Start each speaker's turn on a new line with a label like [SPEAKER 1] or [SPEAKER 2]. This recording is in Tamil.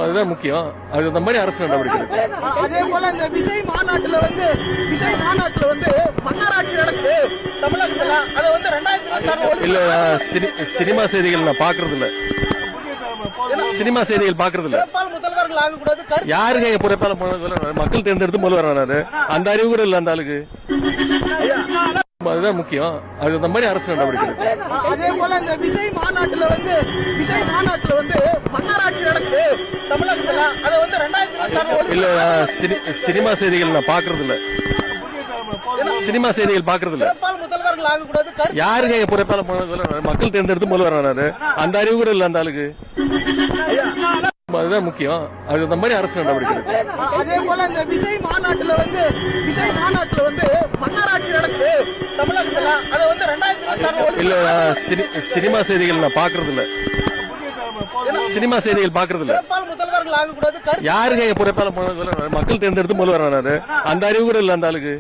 [SPEAKER 1] அதுதான் முக்கியம். அது அந்த மாதிரி அரசு நடவடிக்கை.
[SPEAKER 2] அதே போல இந்த விஜய் மாநாட்டுல வந்து மன்னராட்சி நடக்குது தமிழகத்துல. அதை வந்து 2026
[SPEAKER 1] இல்ல சினிமா செய்திகள் நான் பாக்குறது இல்ல. சினிமா செய்திகள் பாக்குறது இல்ல.
[SPEAKER 2] முதல்வர்கள் ஆகக்கூடாது.
[SPEAKER 1] யாருங்க புறப்பால மக்கள் தேர்ந்தெடுத்து முதல்வர் ஆனாரு? அந்த அறிவு கூட இல்ல அந்த ஆளுக்கு. அதுதான் முக்கியம். அது அந்த மாதிரி அரசு நடவடிக்கை.
[SPEAKER 2] அதே போல இந்த விஜய் மாநாட்டுல வந்து மன்னராட்சி நடக்குது தமிழகத்துல. அதை வந்து 2026
[SPEAKER 1] இல்ல சினிமா செய்திகள் நான் பாக்குறது இல்ல. சினிமா செய்திகள் பாக்குறது இல்ல.
[SPEAKER 2] முதல்வர்கள் ஆகக்கூடாது.
[SPEAKER 1] யாருங்க புறப்பால மக்கள் தேர்ந்தெடுத்து முதல்வர் ஆனாரு? அந்த அறிவு கூட இல்ல அந்த ஆளுக்கு. அதுதான் முக்கியம். அது அந்த மாதிரி அரசு நடவடிக்கை.
[SPEAKER 2] அதே போல இந்த விஜய் மாநாட்டுல வந்து மன்னராட்சி நடக்குது தமிழகத்துல. அதை வந்து 2026
[SPEAKER 1] இல்ல சினிமா செய்திகள் நான் பாக்குறது இல்ல. சினிமா செய்திகள் பாக்குறது இல்ல.
[SPEAKER 2] முதல்வர்கள் ஆகக்கூடாது.
[SPEAKER 1] யாருங்க புறப்பால மக்கள் தேர்ந்தெடுத்து முதல்வர் ஆனாரு? அந்த அறிவு கூட இல்ல அந்த ஆளுக்கு.